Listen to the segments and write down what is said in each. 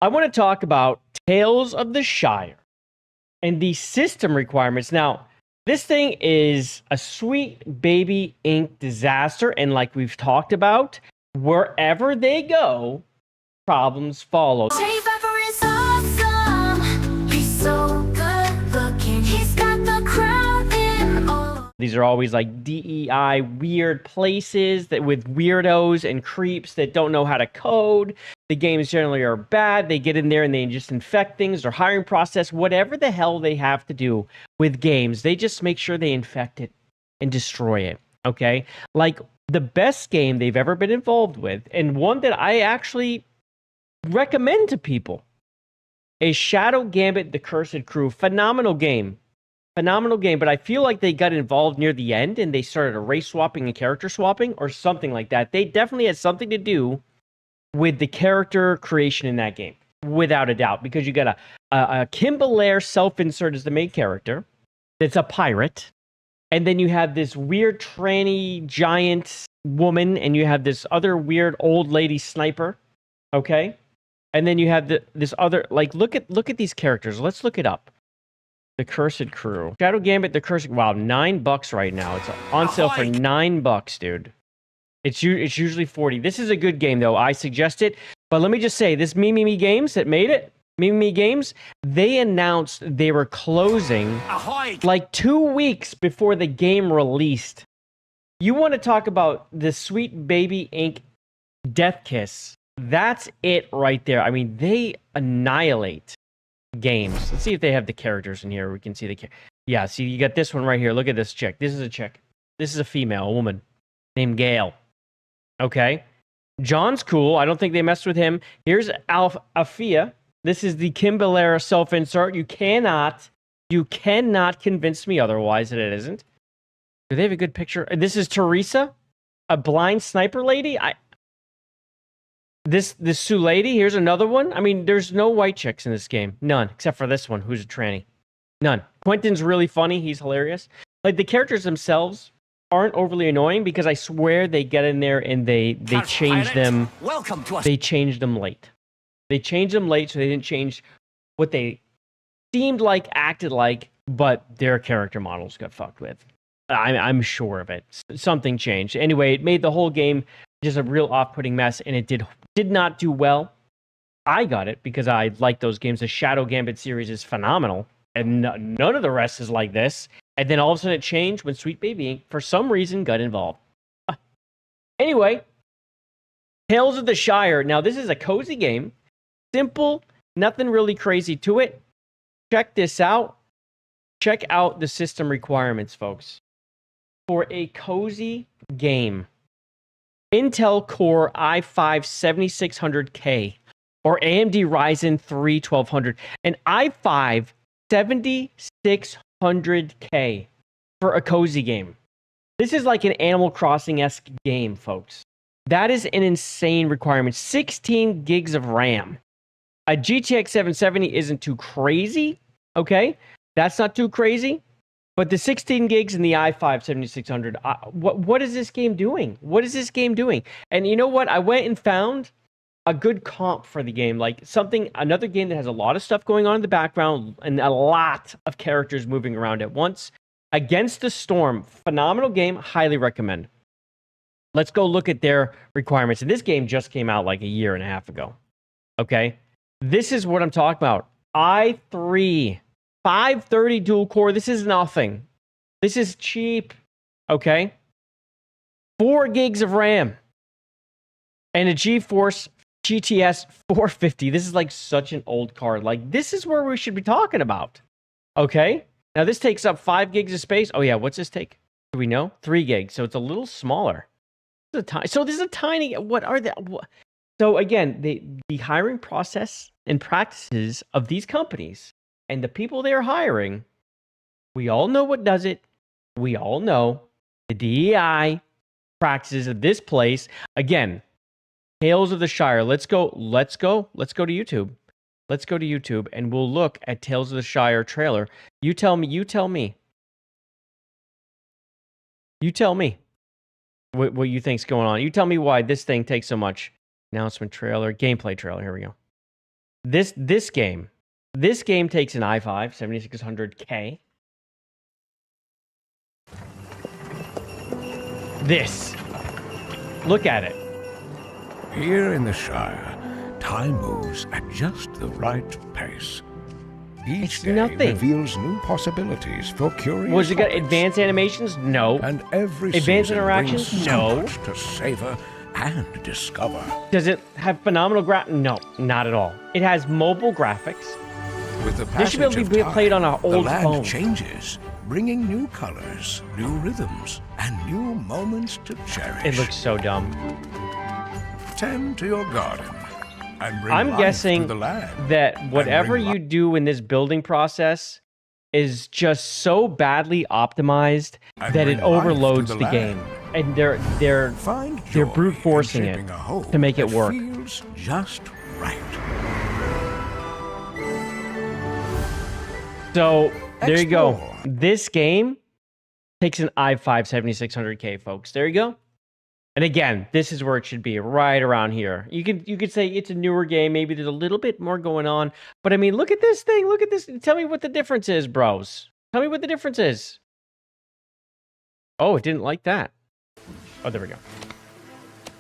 I want to talk about Tales of the Shire and the system requirements. Now, this thing is a sweet baby ink disaster, and like we've talked about, wherever they go, problems follow. JayViper is awesome. He's so good looking. He's got the crowd in awe. These are always like DEI weird places that with weirdos and creeps that don't know how to code. The games generally are bad. They get in there and they just infect things. Their hiring process, whatever the hell they have to do with games, they just make sure they infect it and destroy it. Okay? Like the best game they've ever been involved with, and one that I actually recommend to people, is Shadow Gambit: The Cursed Crew. Phenomenal game, but I feel like they got involved near the end and they started a race swapping and character swapping or something like that. They definitely had something to do with the character creation in that game, without a doubt, because you got a Kim Belair self-insert as the main character that's a pirate, and then you have this weird tranny giant woman, and you have this other weird old lady sniper, okay? And then you have this other, like, look at these characters. Let's look it up. The Cursed Crew. Shadow Gambit, The Cursed... Wow, $9 right now. It's on sale for $9, dude. It's usually 40. This is a good game, though. I suggest it. But let me just say, this Me Games that made it, Me Games, they announced they were closing like 2 weeks before the game released. You want to talk about the sweet baby ink death kiss. That's it right there. I mean, they annihilate games. Let's see if they have the characters in here. We can see the... Yeah, see, you got this one right here. Look at this chick. This is a chick. This is a female, a woman named Gale. Okay. John's cool. I don't think they messed with him. Here's Afia. This is the Kim Belair self-insert. You cannot convince me otherwise that it isn't. Do they have a good picture? This is Teresa, a blind sniper lady. This Sue lady. Here's another one. I mean, there's no white chicks in this game. None, except for this one, who's a tranny. None. Quentin's really funny. He's hilarious. Like, the characters themselves aren't overly annoying because I swear they get in there and they change them. Welcome to us. They changed them late. They changed them late, so they didn't change what they seemed like, acted like, but their character models got fucked with. I'm sure of it. Something changed. Anyway, it made the whole game just a real off-putting mess, and it did not do well. I got it because I like those games. The Shadow Gambit series is phenomenal, and none of the rest is like this. And then all of a sudden it changed when Sweet Baby Ink, for some reason, got involved. Anyway, Tales of the Shire. Now, this is a cozy game. Simple, nothing really crazy to it. Check this out. Check out the system requirements, folks. For a cozy game, Intel Core i5-7600K or AMD Ryzen 3 1200. An i5 7600K for a cozy game. This is like an Animal Crossing-esque game, folks. That is an insane requirement. 16 gigs of RAM. A GTX 770 isn't too crazy, okay? That's not too crazy. But the 16 gigs in the i5-7600, what is this game doing? What is this game doing? And you know what? I went and found a good comp for the game, like another game that has a lot of stuff going on in the background and a lot of characters moving around at once. Against the Storm, phenomenal game, highly recommend. Let's go look at their requirements. And this game just came out like a year and a half ago. Okay? This is what I'm talking about. i3 530 dual core. This is nothing. This is cheap. Okay? 4 gigs of RAM. And a GeForce GTS 450. This is like such an old card. Like, this is where we should be talking about. Okay? Now, this takes up 5 gigs of space. Oh, yeah. What's this take? Do we know? 3 gigs. So it's a little smaller. So this is a tiny... What are they? So, again, the hiring process and practices of these companies and the people they are hiring, we all know what does it. We all know the DEI practices of this place. Again, Tales of the Shire. Let's go to YouTube. Let's go to YouTube and we'll look at Tales of the Shire trailer. You tell me what you think's going on. You tell me why this thing takes so much. Announcement trailer, gameplay trailer. Here we go. This game takes an i5 7600K. This. Look at it. Here in the Shire, time moves at just the right pace. Each It's day nothing. reveals new possibilities for curious Was it got hobbits. advanced animations? No. And every Advanced season interactions? brings so No. much to savor and discover. Does it have phenomenal No, not at all. It has mobile graphics. With the This should be able passage to be of played on time, an the old land phone. changes, bringing new colors, new rhythms, and new moments to cherish. It looks so dumb. Tend to your garden and bring I'm life guessing to the land. that whatever bring you do in this building process is just so badly optimized And that it bring life to overloads the the game. land. And they're Find they're joy brute in forcing shaping it a home to make it that work. Feels just right. So there you go. Explore. This game takes an i5 7600K, folks. There you go. And again, this is where it should be, right around here. You could say it's a newer game. Maybe there's a little bit more going on. But I mean, look at this thing. Look at this. Tell me what the difference is, bros. Tell me what the difference is. Oh, it didn't like that. Oh, there we go.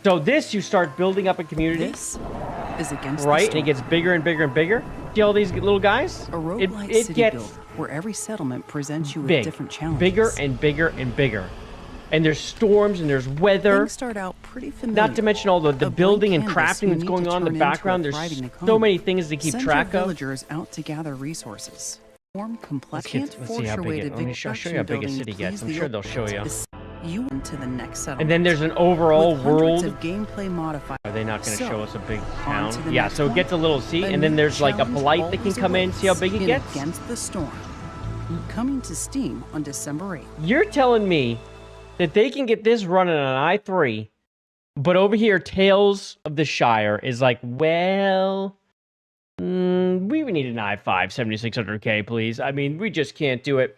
So this, you start building up a community, This is against right? the And storm. it gets bigger and bigger and bigger. See all these little guys? A roguelike It city gets build where every settlement presents you with big, different challenges. bigger and bigger and bigger. And there's storms and there's weather. Things start out pretty familiar. Not to mention all the A blank building and canvas crafting you that's need going to on in the turn into a background. There's thriving so economy. many things to keep Send track your of. villagers out to gather resources. Form complex. Let's see how big it. Let me show you how big a city gets. I'm sure they'll show you. You into the next settlement. And then there's an overall With hundreds world. of gameplay modifiers. Are they not going to So, show us a big on town? to the Yeah, next so it one. gets a little sea, A and then new there's like a challenge polite that can always come in, see how big it awaits gets. Against the storm. Coming to Steam on December 8th. You're telling me that they can get this running on i3, but over here, Tales of the Shire is like, well, we would need an i5 7600K, please. I mean, we just can't do it.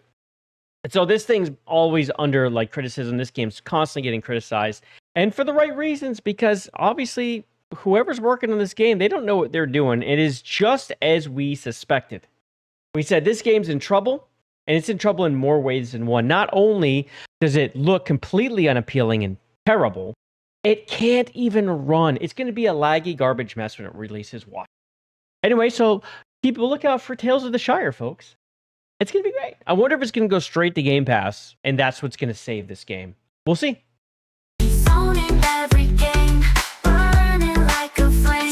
And so this thing's always under like criticism. This game's constantly getting criticized, and for the right reasons, because obviously whoever's working on this game, they don't know what they're doing. It is just as we suspected. We said this game's in trouble, and it's in trouble in more ways than one. Not only does it look completely unappealing and terrible, it can't even run. It's going to be a laggy garbage mess when it releases. Watch. Anyway, so keep a lookout for Tales of the Shire, folks. It's going to be great. I wonder if it's going to go straight to Game Pass, and that's what's going to save this game. We'll see. He's owning every game, burning like a flame.